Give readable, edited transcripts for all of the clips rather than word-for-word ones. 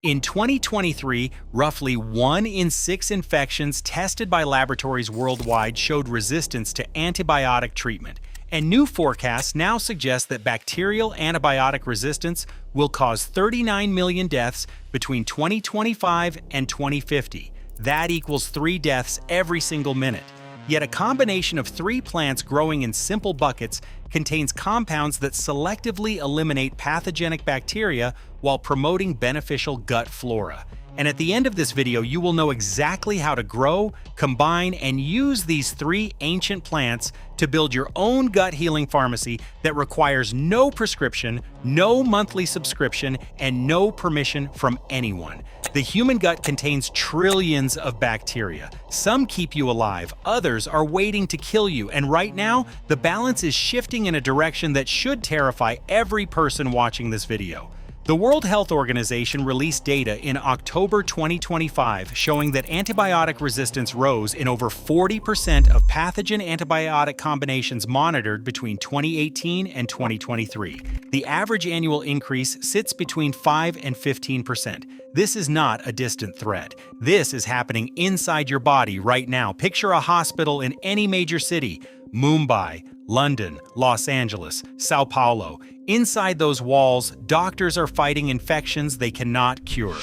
In 2023, roughly 1 in 6 infections tested by laboratories worldwide showed resistance to antibiotic treatment, and new forecasts now suggest that bacterial antibiotic resistance will cause 39 million deaths between 2025 and 2050. That equals 3 deaths every single minute. Yet a combination of 3 plants growing in simple buckets contains compounds that selectively eliminate pathogenic bacteria while promoting beneficial gut flora. And at the end of this video, you will know exactly how to grow, combine, and use these 3 ancient plants to build your own gut healing pharmacy that requires no prescription, no monthly subscription, and no permission from anyone. The human gut contains trillions of bacteria. Some keep you alive, others are waiting to kill you, and right now, the balance is shifting in a direction that should terrify every person watching this video. The World Health Organization released data in October 2025 showing that antibiotic resistance rose in over 40% of pathogen antibiotic combinations monitored between 2018 and 2023. The average annual increase sits between 5 and 15%. This is not a distant threat. This is happening inside your body right now. Picture a hospital in any major city: Mumbai, London, Los Angeles, Sao Paulo. Inside those walls, doctors are fighting infections they cannot cure.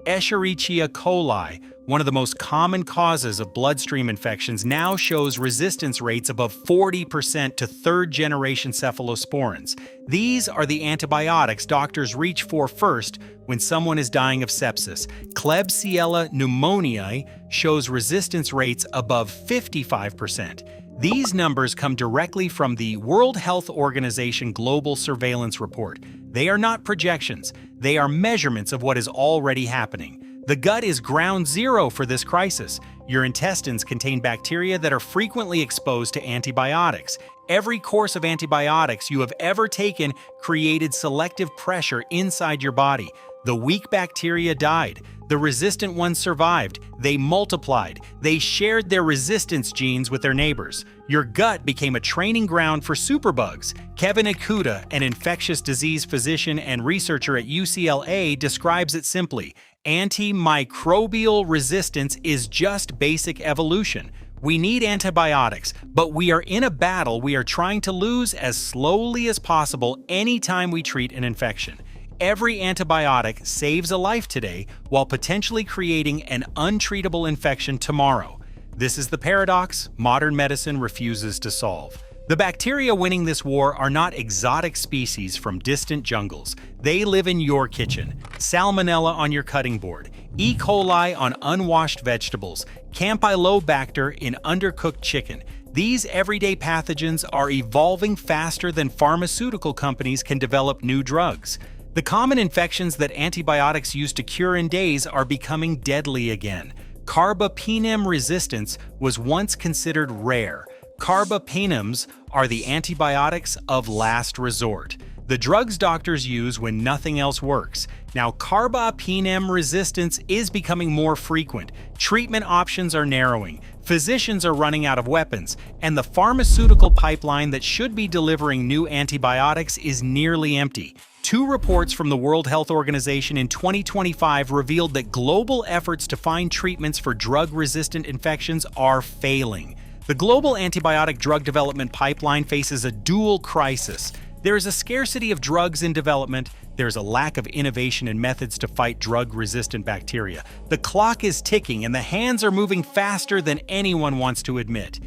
Escherichia coli, one of the most common causes of bloodstream infections, now shows resistance rates above 40% to third-generation cephalosporins. These are the antibiotics doctors reach for first when someone is dying of sepsis. Klebsiella pneumoniae shows resistance rates above 55%. These numbers come directly from the World Health Organization Global Surveillance Report. They are not projections, they are measurements of what is already happening. The gut is ground zero for this crisis. Your intestines contain bacteria that are frequently exposed to antibiotics. Every course of antibiotics you have ever taken created selective pressure inside your body. The weak bacteria died. The resistant ones survived. They multiplied. They shared their resistance genes with their neighbors. Your gut became a training ground for superbugs. Kevin Ikuda, an infectious disease physician and researcher at UCLA, describes it simply: antimicrobial resistance is just basic evolution. We need antibiotics, but we are in a battle we are trying to lose as slowly as possible anytime we treat an infection. Every antibiotic saves a life today while potentially creating an untreatable infection tomorrow. This is the paradox modern medicine refuses to solve. The bacteria winning this war are not exotic species from distant jungles. They live in your kitchen. Salmonella on your cutting board, E. coli on unwashed vegetables, Campylobacter in undercooked chicken. These everyday pathogens are evolving faster than pharmaceutical companies can develop new drugs. The common infections that antibiotics used to cure in days are becoming deadly again. Carbapenem resistance was once considered rare. Carbapenems are the antibiotics of last resort, the drugs doctors use when nothing else works. Now, carbapenem resistance is becoming more frequent. Treatment options are narrowing. Physicians are running out of weapons, and the pharmaceutical pipeline that should be delivering new antibiotics is nearly empty. 2 reports from the World Health Organization in 2025 revealed that global efforts to find treatments for drug-resistant infections are failing. The global antibiotic drug development pipeline faces a dual crisis. There is a scarcity of drugs in development. There's a lack of innovation and methods to fight drug-resistant bacteria. The clock is ticking, and the hands are moving faster than anyone wants to admit.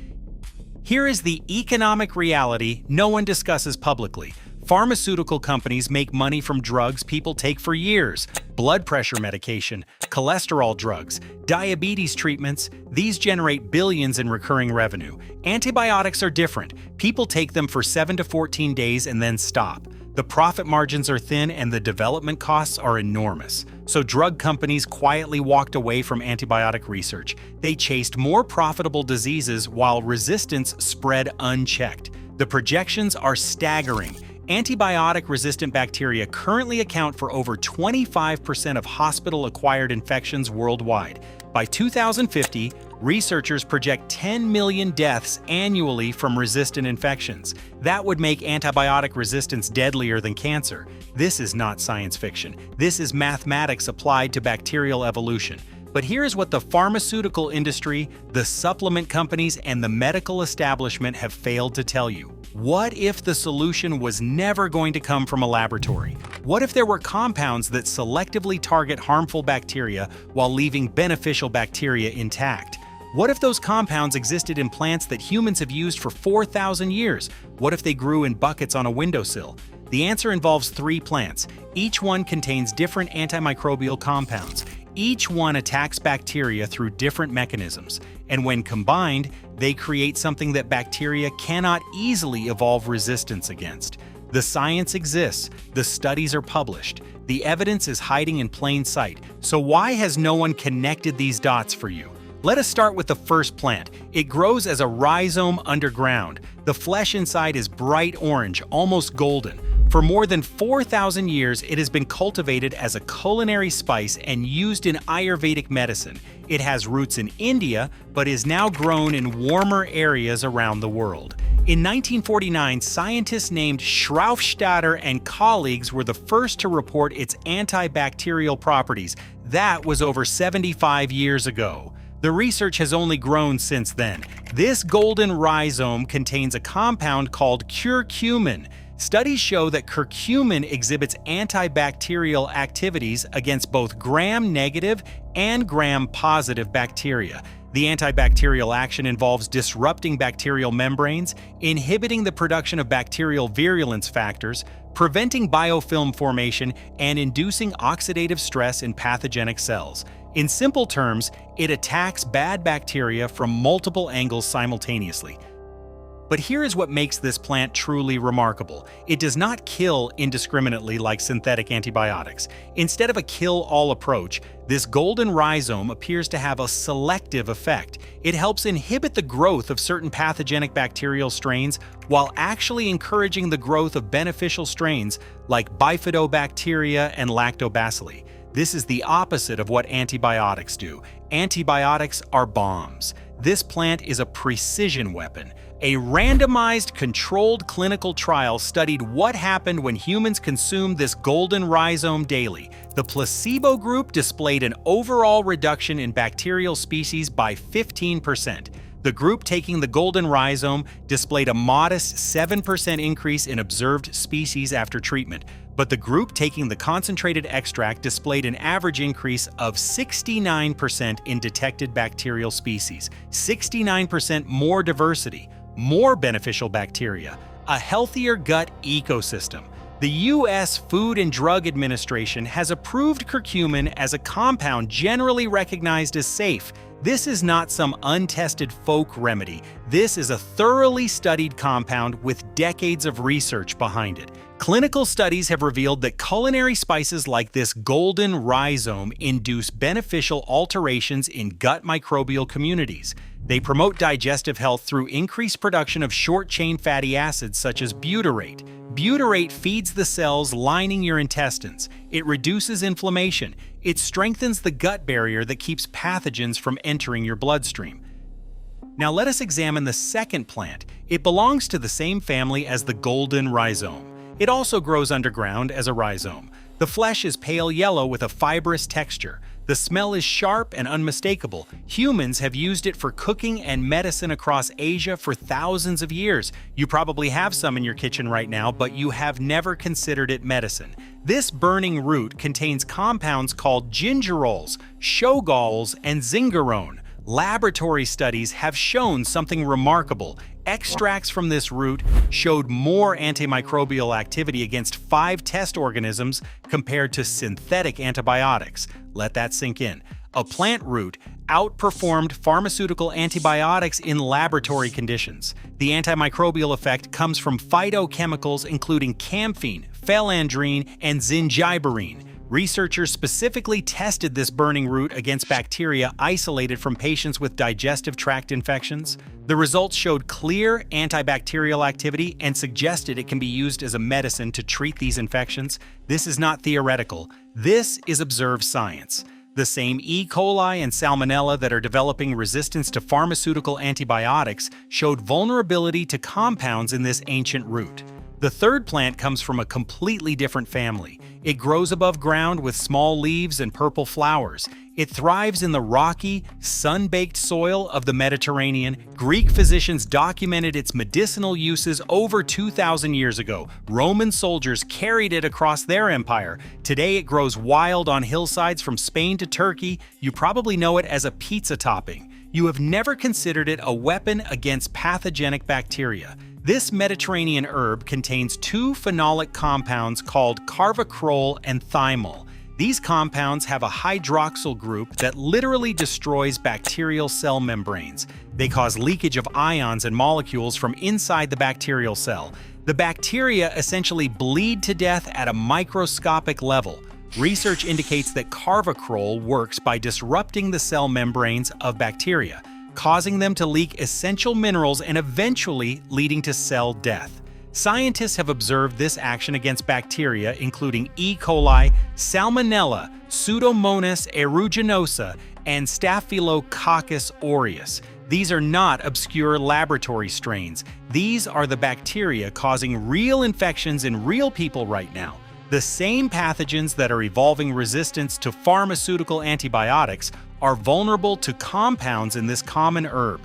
Here is the economic reality no one discusses publicly. Pharmaceutical companies make money from drugs people take for years: blood pressure medication, cholesterol drugs, diabetes treatments. These generate billions in recurring revenue. Antibiotics are different. People take them for 7 to 14 days and then stop. The profit margins are thin and the development costs are enormous. So drug companies quietly walked away from antibiotic research. They chased more profitable diseases while resistance spread unchecked. The projections are staggering. Antibiotic-resistant bacteria currently account for over 25% of hospital-acquired infections worldwide. By 2050, researchers project 10 million deaths annually from resistant infections. That would make antibiotic resistance deadlier than cancer. This is not science fiction. This is mathematics applied to bacterial evolution. But here's what the pharmaceutical industry, the supplement companies, and the medical establishment have failed to tell you. What if the solution was never going to come from a laboratory? What if there were compounds that selectively target harmful bacteria while leaving beneficial bacteria intact? What if those compounds existed in plants that humans have used for 4,000 years? What if they grew in buckets on a windowsill? The answer involves 3 plants. Each one contains different antimicrobial compounds. Each one attacks bacteria through different mechanisms, and when combined, they create something that bacteria cannot easily evolve resistance against. The science exists, the studies are published, the evidence is hiding in plain sight, so why has no one connected these dots for you? Let us start with the first plant. It grows as a rhizome underground. The flesh inside is bright orange, almost golden. For more than 4,000 years, it has been cultivated as a culinary spice and used in Ayurvedic medicine. It has roots in India, but is now grown in warmer areas around the world. In 1949, scientists named Schraufstadter and colleagues were the first to report its antibacterial properties. That was over 75 years ago. The research has only grown since then. This golden rhizome contains a compound called curcumin. Studies show that curcumin exhibits antibacterial activities against both gram-negative and gram-positive bacteria. The antibacterial action involves disrupting bacterial membranes, inhibiting the production of bacterial virulence factors, preventing biofilm formation, and inducing oxidative stress in pathogenic cells. In simple terms, it attacks bad bacteria from multiple angles simultaneously. But here is what makes this plant truly remarkable. It does not kill indiscriminately like synthetic antibiotics. Instead of a kill-all approach, this golden rhizome appears to have a selective effect. It helps inhibit the growth of certain pathogenic bacterial strains while actually encouraging the growth of beneficial strains like bifidobacteria and lactobacilli. This is the opposite of what antibiotics do. Antibiotics are bombs. This plant is a precision weapon. A randomized, controlled clinical trial studied what happened when humans consumed this golden rhizome daily. The placebo group displayed an overall reduction in bacterial species by 15%. The group taking the golden rhizome displayed a modest 7% increase in observed species after treatment, but the group taking the concentrated extract displayed an average increase of 69% in detected bacterial species, 69% more diversity, more beneficial bacteria, a healthier gut ecosystem. The U.S. Food and Drug Administration has approved curcumin as a compound generally recognized as safe. This is not some untested folk remedy. This is a thoroughly studied compound with decades of research behind it. Clinical studies have revealed that culinary spices like this golden rhizome induce beneficial alterations in gut microbial communities. They promote digestive health through increased production of short-chain fatty acids such as butyrate. Butyrate feeds the cells lining your intestines. It reduces inflammation. It strengthens the gut barrier that keeps pathogens from entering your bloodstream. Now let us examine the second plant. It belongs to the same family as the golden rhizome. It also grows underground as a rhizome. The flesh is pale yellow with a fibrous texture. The smell is sharp and unmistakable. Humans have used it for cooking and medicine across Asia for thousands of years. You probably have some in your kitchen right now, but you have never considered it medicine. This burning root contains compounds called gingerols, shogalls, and zingerone. Laboratory studies have shown something remarkable. Extracts from this root showed more antimicrobial activity against 5 test organisms compared to synthetic antibiotics. Let that sink in. A plant root outperformed pharmaceutical antibiotics in laboratory conditions. The antimicrobial effect comes from phytochemicals including camphene, phelandrine, and zingiberine. Researchers specifically tested this burning root against bacteria isolated from patients with digestive tract infections. The results showed clear antibacterial activity and suggested it can be used as a medicine to treat these infections. This is not theoretical. This is observed science. The same E. coli and Salmonella that are developing resistance to pharmaceutical antibiotics showed vulnerability to compounds in this ancient root. The third plant comes from a completely different family. It grows above ground with small leaves and purple flowers. It thrives in the rocky, sun-baked soil of the Mediterranean. Greek physicians documented its medicinal uses over 2,000 years ago. Roman soldiers carried it across their empire. Today it grows wild on hillsides from Spain to Turkey. You probably know it as a pizza topping. You have never considered it a weapon against pathogenic bacteria. This Mediterranean herb contains two phenolic compounds called carvacrol and thymol. These compounds have a hydroxyl group that literally destroys bacterial cell membranes. They cause leakage of ions and molecules from inside the bacterial cell. The bacteria essentially bleed to death at a microscopic level. Research indicates that carvacrol works by disrupting the cell membranes of bacteria, causing them to leak essential minerals and eventually leading to cell death. Scientists have observed this action against bacteria including E. coli, Salmonella, Pseudomonas aeruginosa, and Staphylococcus aureus. These are not obscure laboratory strains. These are the bacteria causing real infections in real people right now. The same pathogens that are evolving resistance to pharmaceutical antibiotics are vulnerable to compounds in this common herb.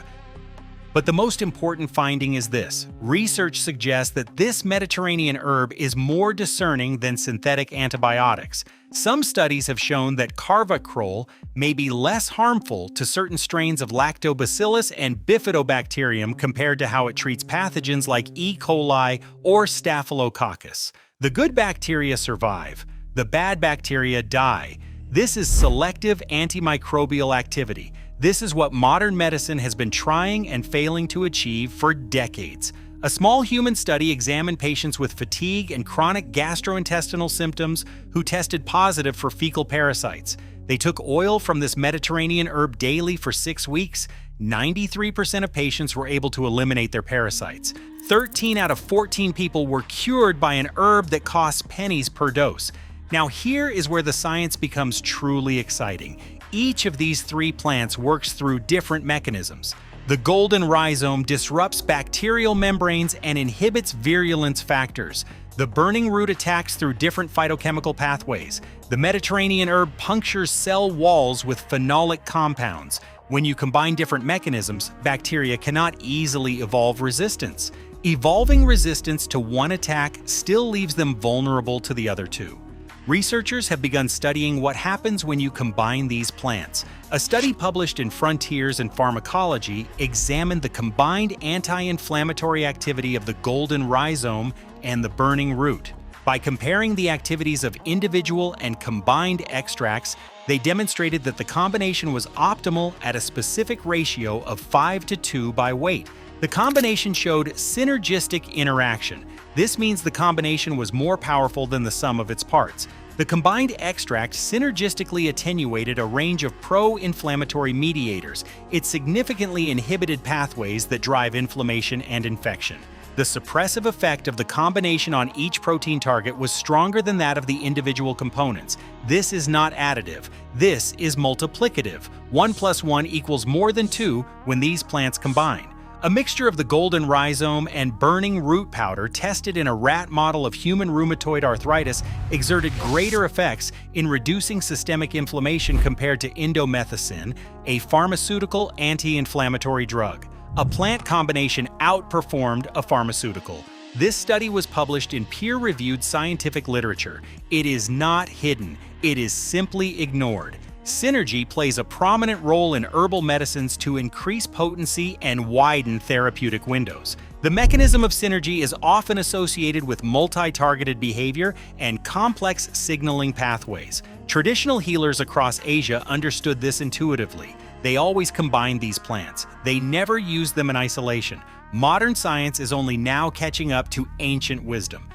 But the most important finding is this. Research suggests that this Mediterranean herb is more discerning than synthetic antibiotics. Some studies have shown that carvacrol may be less harmful to certain strains of lactobacillus and bifidobacterium compared to how it treats pathogens like E. coli or staphylococcus. The good bacteria survive. The bad bacteria die. This is selective antimicrobial activity. This is what modern medicine has been trying and failing to achieve for decades. A small human study examined patients with fatigue and chronic gastrointestinal symptoms who tested positive for fecal parasites. They took oil from this Mediterranean herb daily for 6 weeks. 93% of patients were able to eliminate their parasites. 13 out of 14 people were cured by an herb that costs pennies per dose. Now here is where the science becomes truly exciting. Each of these three plants works through different mechanisms. The golden rhizome disrupts bacterial membranes and inhibits virulence factors. The burning root attacks through different phytochemical pathways. The Mediterranean herb punctures cell walls with phenolic compounds. When you combine different mechanisms, bacteria cannot easily evolve resistance. Evolving resistance to one attack still leaves them vulnerable to the other two. Researchers have begun studying what happens when you combine these plants. A study published in Frontiers in Pharmacology examined the combined anti-inflammatory activity of the golden rhizome and the burning root. By comparing the activities of individual and combined extracts, they demonstrated that the combination was optimal at a specific ratio of 5:2 by weight. The combination showed synergistic interaction. This means the combination was more powerful than the sum of its parts. The combined extract synergistically attenuated a range of pro-inflammatory mediators. It significantly inhibited pathways that drive inflammation and infection. The suppressive effect of the combination on each protein target was stronger than that of the individual components. This is not additive. This is multiplicative. 1 + 1 equals more than 2 when these plants combine. A mixture of the golden rhizome and burning root powder tested in a rat model of human rheumatoid arthritis exerted greater effects in reducing systemic inflammation compared to indomethacin, a pharmaceutical anti-inflammatory drug. A plant combination outperformed a pharmaceutical. This study was published in peer-reviewed scientific literature. It is not hidden. It is simply ignored. Synergy plays a prominent role in herbal medicines to increase potency and widen therapeutic windows. The mechanism of synergy is often associated with multi-targeted behavior and complex signaling pathways. Traditional healers across Asia understood this intuitively. They always combined these plants. They never used them in isolation. Modern science is only now catching up to ancient wisdom.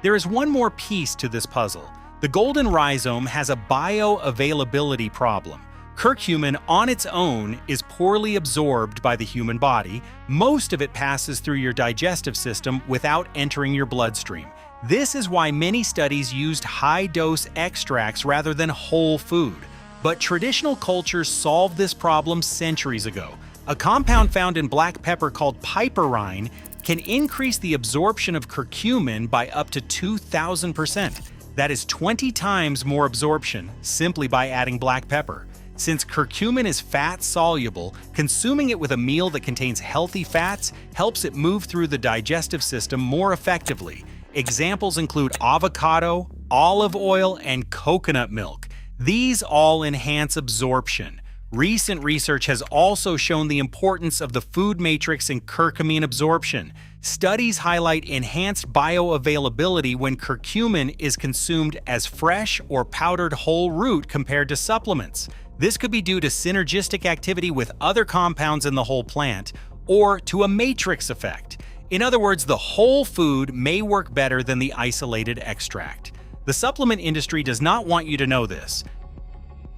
There is one more piece to this puzzle. The golden rhizome has a bioavailability problem. Curcumin on its own is poorly absorbed by the human body. Most of it passes through your digestive system without entering your bloodstream. This is why many studies used high-dose extracts rather than whole food. But traditional cultures solved this problem centuries ago. A compound found in black pepper called piperine can increase the absorption of curcumin by up to 2,000%. That is 20 times more absorption simply by adding black pepper. Since curcumin is fat-soluble, consuming it with a meal that contains healthy fats helps it move through the digestive system more effectively. Examples include avocado, olive oil, and coconut milk. These all enhance absorption. Recent research has also shown the importance of the food matrix in curcumin absorption. Studies highlight enhanced bioavailability when curcumin is consumed as fresh or powdered whole root compared to supplements. This could be due to synergistic activity with other compounds in the whole plant, or to a matrix effect. In other words, the whole food may work better than the isolated extract. The supplement industry does not want you to know this.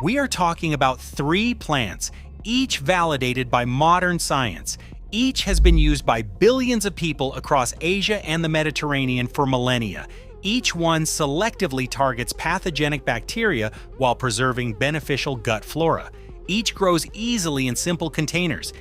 We are talking about 3 plants, each validated by modern science. Each has been used by billions of people across Asia and the Mediterranean for millennia. Each one selectively targets pathogenic bacteria while preserving beneficial gut flora. Each grows easily in simple containers.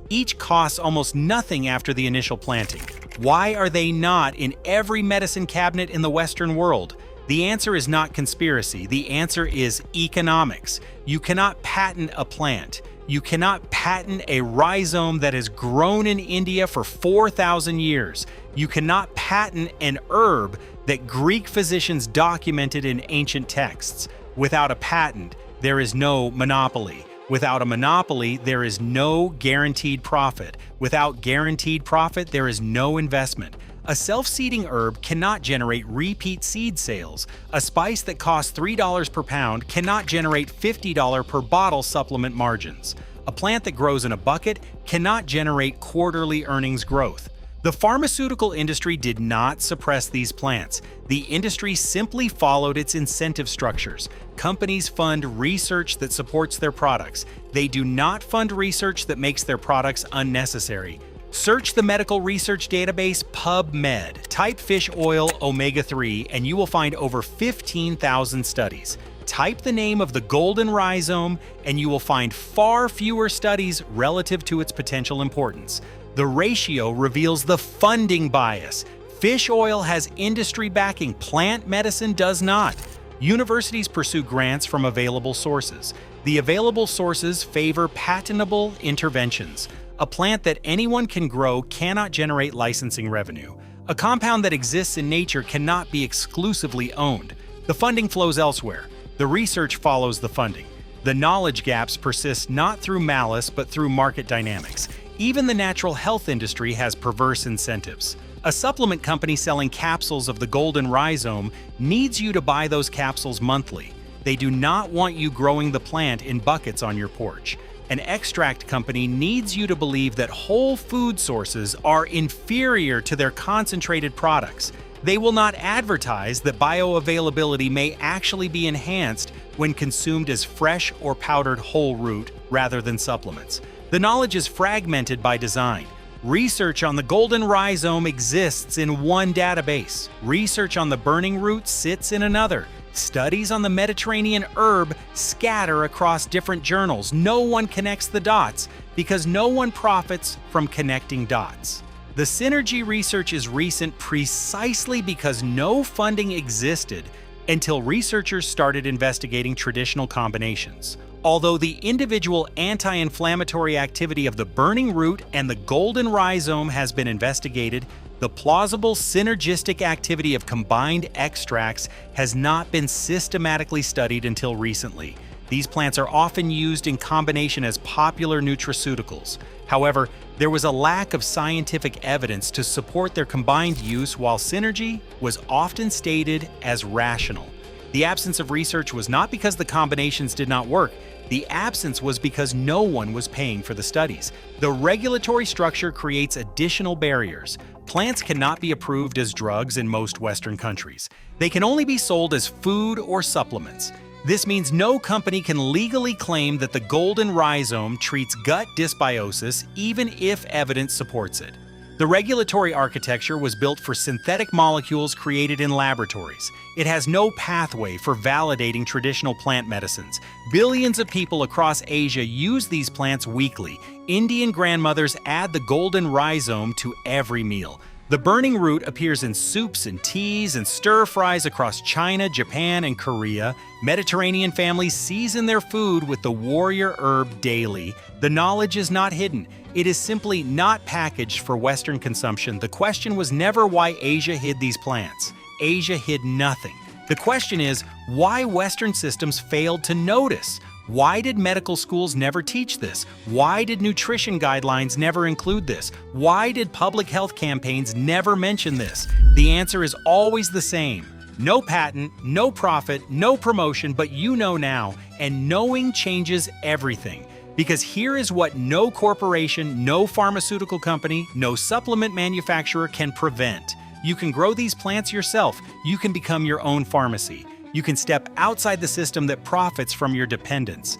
Each costs almost nothing after the initial planting. Why are they not in every medicine cabinet in the Western world? The answer is not conspiracy. The answer is economics. You cannot patent a plant. You cannot patent a rhizome that has grown in India for 4,000 years. You cannot patent an herb that Greek physicians documented in ancient texts. Without a patent, there is no monopoly. Without a monopoly, there is no guaranteed profit. Without guaranteed profit, there is no investment. A self-seeding herb cannot generate repeat seed sales. A spice that costs $3 per pound cannot generate $50 per bottle supplement margins. A plant that grows in a bucket cannot generate quarterly earnings growth. The pharmaceutical industry did not suppress these plants. The industry simply followed its incentive structures. Companies fund research that supports their products. They do not fund research that makes their products unnecessary. Search the medical research database PubMed, type fish oil omega-3, and you will find over 15,000 studies. Type the name of the golden rhizome, and you will find far fewer studies relative to its potential importance. The ratio reveals the funding bias. Fish oil has industry backing, plant medicine does not. Universities pursue grants from available sources. The available sources favor patentable interventions. A plant that anyone can grow cannot generate licensing revenue. A compound that exists in nature cannot be exclusively owned. The funding flows elsewhere. The research follows the funding. The knowledge gaps persist not through malice but through market dynamics. Even the natural health industry has perverse incentives. A supplement company selling capsules of the golden rhizome needs you to buy those capsules monthly. They do not want you growing the plant in buckets on your porch. An extract company needs you to believe that whole food sources are inferior to their concentrated products. They will not advertise that bioavailability may actually be enhanced when consumed as fresh or powdered whole root rather than supplements. The knowledge is fragmented by design. Research on the golden rhizome exists in one database. Research on the burning root sits in another. Studies on the Mediterranean herb scatter across different journals. No one connects the dots because no one profits from connecting dots. The synergy research is recent precisely because no funding existed until researchers started investigating traditional combinations. Although the individual anti-inflammatory activity of the burning root and the golden rhizome has been investigated, the plausible synergistic activity of combined extracts has not been systematically studied until recently. These plants are often used in combination as popular nutraceuticals. However, there was a lack of scientific evidence to support their combined use, while synergy was often stated as rational. The absence of research was not because the combinations did not work. The absence was because no one was paying for the studies. The regulatory structure creates additional barriers. Plants cannot be approved as drugs in most Western countries. They can only be sold as food or supplements. This means no company can legally claim that the golden rhizome treats gut dysbiosis even if evidence supports it. The regulatory architecture was built for synthetic molecules created in laboratories. It has no pathway for validating traditional plant medicines. Billions of people across Asia use these plants weekly. Indian grandmothers add the golden rhizome to every meal. The burning root appears in soups and teas and stir-fries across China, Japan, and Korea. Mediterranean families season their food with the warrior herb daily. The knowledge is not hidden. It is simply not packaged for Western consumption. The question was never why Asia hid these plants. Asia hid nothing. The question is why Western systems failed to notice. Why did medical schools never teach this? Why did nutrition guidelines never include this? Why did public health campaigns never mention this? The answer is always the same. No patent, no profit, no promotion, but you know now, and knowing changes everything. Because here is what no corporation, no pharmaceutical company, no supplement manufacturer can prevent. You can grow these plants yourself. You can become your own pharmacy. You can step outside the system that profits from your dependence.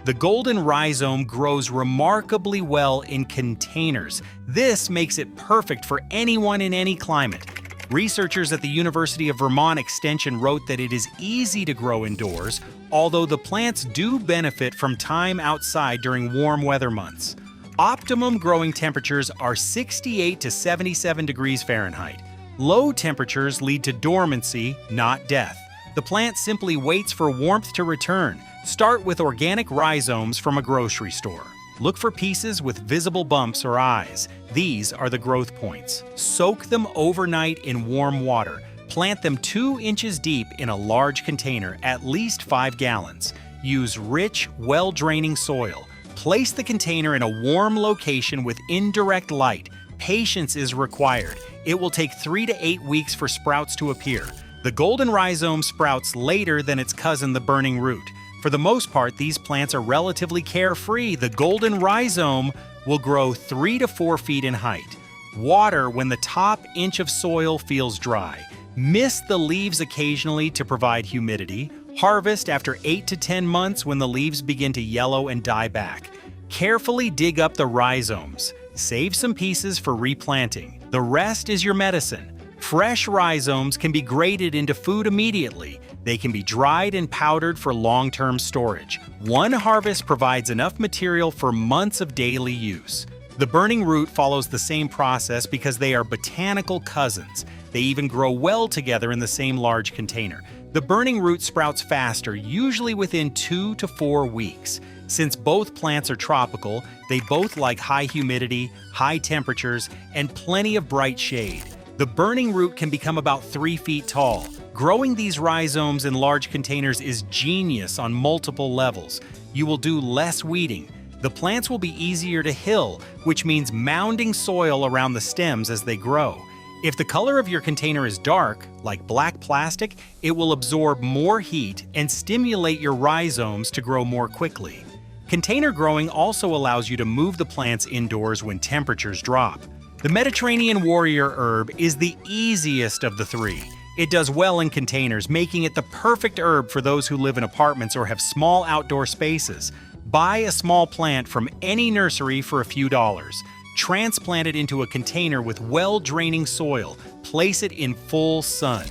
The golden rhizome grows remarkably well in containers. This makes it perfect for anyone in any climate. Researchers at the University of Vermont Extension wrote that it is easy to grow indoors, although the plants do benefit from time outside during warm weather months. Optimum growing temperatures are 68 to 77 degrees Fahrenheit. Low temperatures lead to dormancy, not death. The plant simply waits for warmth to return. Start with organic rhizomes from a grocery store. Look for pieces with visible bumps or eyes. These are the growth points. Soak them overnight in warm water. Plant them 2 inches deep in a large container, at least 5 gallons. Use rich, well-draining soil. Place the container in a warm location with indirect light. Patience is required. It will take 3 to 8 weeks for sprouts to appear. The golden rhizome sprouts later than its cousin, the burning root. For the most part, these plants are relatively carefree. The golden rhizome will grow 3 to 4 feet in height. Water when the top inch of soil feels dry. Mist the leaves occasionally to provide humidity. Harvest after 8 to 10 months when the leaves begin to yellow and die back. Carefully dig up the rhizomes. Save some pieces for replanting. The rest is your medicine. Fresh rhizomes can be grated into food immediately. They can be dried and powdered for long-term storage. One harvest provides enough material for months of daily use. The burning root follows the same process because they are botanical cousins. They even grow well together in the same large container. The burning root sprouts faster, usually within 2 to 4 weeks. Since both plants are tropical, they both like high humidity, high temperatures, and plenty of bright shade. The burning root can become about 3 feet tall. Growing these rhizomes in large containers is genius on multiple levels. You will do less weeding. The plants will be easier to hill, which means mounding soil around the stems as they grow. If the color of your container is dark, like black plastic, it will absorb more heat and stimulate your rhizomes to grow more quickly. Container growing also allows you to move the plants indoors when temperatures drop. The Mediterranean warrior herb is the easiest of the 3. It does well in containers, making it the perfect herb for those who live in apartments or have small outdoor spaces. Buy a small plant from any nursery for a few dollars. Transplant it into a container with well-draining soil. Place it in full sun.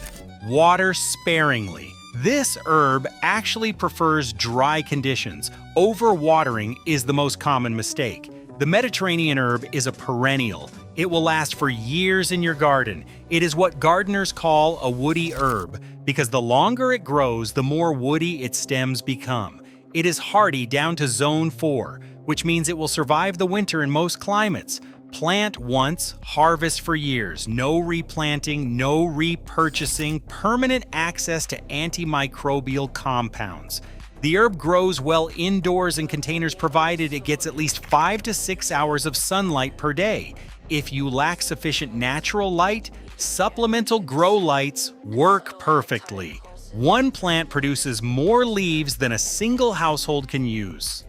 Water sparingly. This herb actually prefers dry conditions. Overwatering is the most common mistake. The Mediterranean herb is a perennial. It will last for years in your garden. It is what gardeners call a woody herb, because the longer it grows, the more woody its stems become. It is hardy down to zone 4, which means it will survive the winter in most climates. Plant once, harvest for years. No replanting, no repurchasing, permanent access to antimicrobial compounds. The herb grows well indoors in containers provided it gets at least 5 to 6 hours of sunlight per day. If you lack sufficient natural light, supplemental grow lights work perfectly. One plant produces more leaves than a single household can use.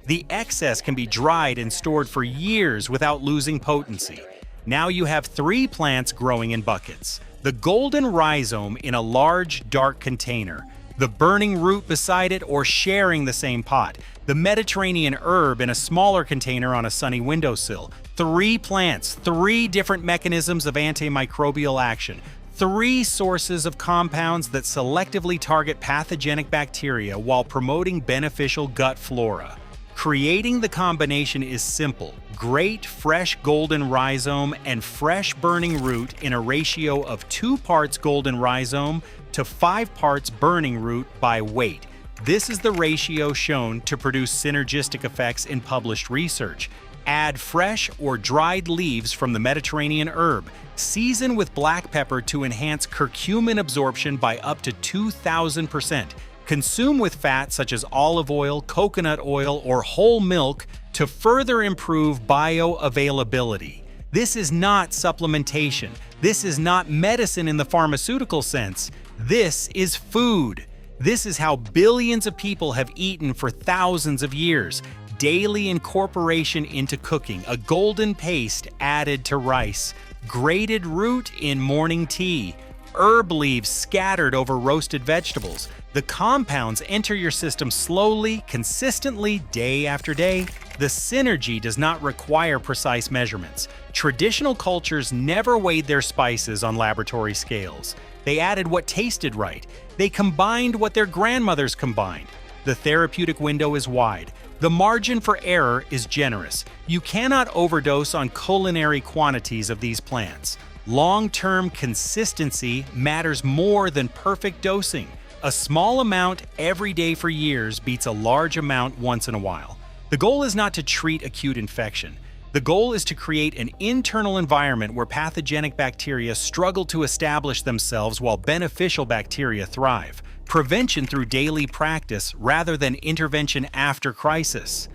The excess can be dried and stored for years without losing potency. Now you have 3 plants growing in buckets. The golden rhizome in a large, dark container, the burning root beside it or sharing the same pot, the Mediterranean herb in a smaller container on a sunny windowsill. 3 plants, 3 different mechanisms of antimicrobial action, 3 sources of compounds that selectively target pathogenic bacteria while promoting beneficial gut flora. Creating the combination is simple. Great fresh golden rhizome and fresh burning root in a ratio of 2 parts golden rhizome to 5 parts burning root by weight. This is the ratio shown to produce synergistic effects in published research. Add fresh or dried leaves from the Mediterranean herb. Season with black pepper to enhance curcumin absorption by up to 2,000%. Consume with fats such as olive oil, coconut oil, or whole milk to further improve bioavailability. This is not supplementation. This is not medicine in the pharmaceutical sense. This is food. This is how billions of people have eaten for thousands of years. Daily incorporation into cooking, a golden paste added to rice, grated root in morning tea, herb leaves scattered over roasted vegetables. The compounds enter your system slowly, consistently, day after day. The synergy does not require precise measurements. Traditional cultures never weighed their spices on laboratory scales. They added what tasted right. They combined what their grandmothers combined. The therapeutic window is wide. The margin for error is generous. You cannot overdose on culinary quantities of these plants. Long-term consistency matters more than perfect dosing. A small amount every day for years beats a large amount once in a while. The goal is not to treat acute infection. The goal is to create an internal environment where pathogenic bacteria struggle to establish themselves while beneficial bacteria thrive. Prevention through daily practice rather than intervention after crisis.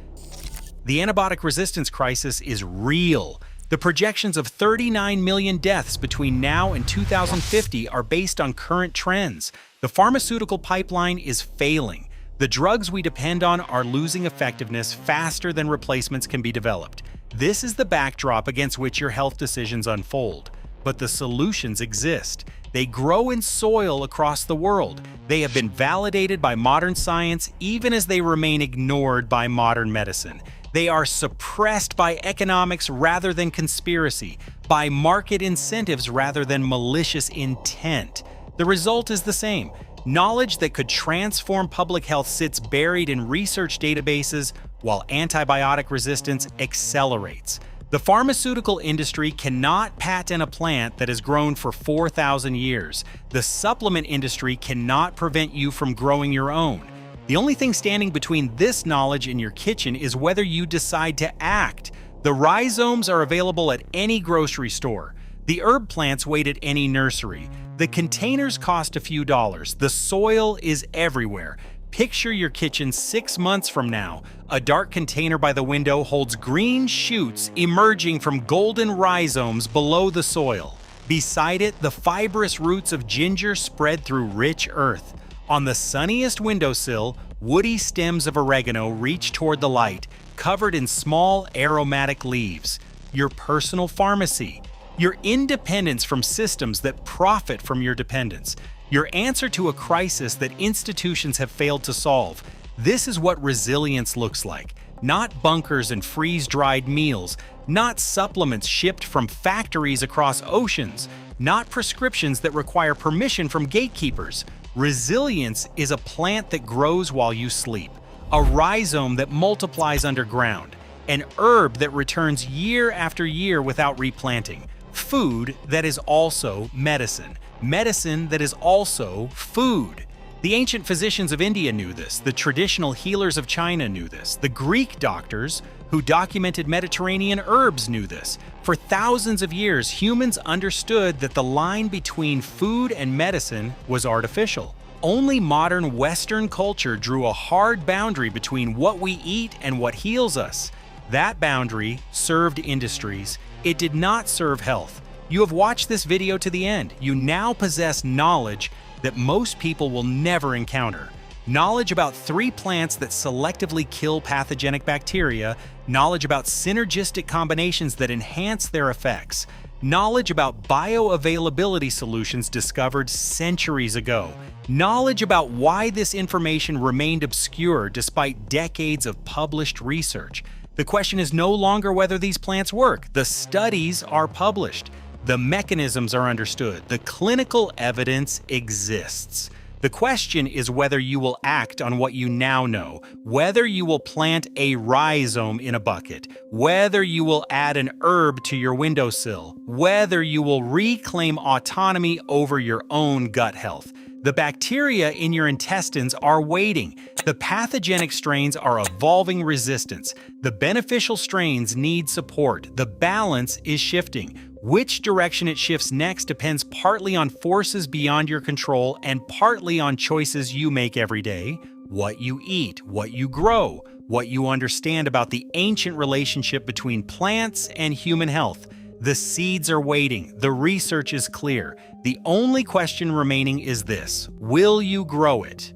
The antibiotic resistance crisis is real. The projections of 39 million deaths between now and 2050 are based on current trends. The pharmaceutical pipeline is failing. The drugs we depend on are losing effectiveness faster than replacements can be developed. This is the backdrop against which your health decisions unfold. But the solutions exist. They grow in soil across the world. They have been validated by modern science even as they remain ignored by modern medicine. They are suppressed by economics rather than conspiracy, by market incentives rather than malicious intent. The result is the same. Knowledge that could transform public health sits buried in research databases while antibiotic resistance accelerates. The pharmaceutical industry cannot patent a plant that has grown for 4,000 years. The supplement industry cannot prevent you from growing your own. The only thing standing between this knowledge in your kitchen is whether you decide to act. The rhizomes are available at any grocery store. The herb plants wait at any nursery. The containers cost a few dollars. The soil is everywhere. Picture your kitchen 6 months from now. A dark container by the window holds green shoots emerging from golden rhizomes below the soil. Beside it, the fibrous roots of ginger spread through rich earth. On the sunniest windowsill, woody stems of oregano reach toward the light, covered in small aromatic leaves. Your personal pharmacy. Your independence from systems that profit from your dependence. Your answer to a crisis that institutions have failed to solve. This is what resilience looks like. Not bunkers and freeze-dried meals. Not supplements shipped from factories across oceans. Not prescriptions that require permission from gatekeepers. Resilience is a plant that grows while you sleep. A rhizome that multiplies underground. An herb that returns year after year without replanting. Food that is also medicine. Medicine that is also food. The ancient physicians of India knew this. The traditional healers of China knew this. The Greek doctors who documented Mediterranean herbs knew this. For thousands of years, humans understood that the line between food and medicine was artificial. Only modern Western culture drew a hard boundary between what we eat and what heals us. That boundary served industries. It did not serve health. You have watched this video to the end. You now possess knowledge. that most people will never encounter. Knowledge about 3 plants that selectively kill pathogenic bacteria, knowledge about synergistic combinations that enhance their effects, knowledge about bioavailability solutions discovered centuries ago, knowledge about why this information remained obscure despite decades of published research. The question is no longer whether these plants work. The studies are published. The mechanisms are understood. The clinical evidence exists. The question is whether you will act on what you now know, whether you will plant a rhizome in a bucket, whether you will add an herb to your windowsill, whether you will reclaim autonomy over your own gut health. The bacteria in your intestines are waiting. The pathogenic strains are evolving resistance. The beneficial strains need support. The balance is shifting. Which direction it shifts next depends partly on forces beyond your control and partly on choices you make every day, what you eat, what you grow, what you understand about the ancient relationship between plants and human health. The seeds are waiting. The research is clear. The only question remaining is this: will you grow it?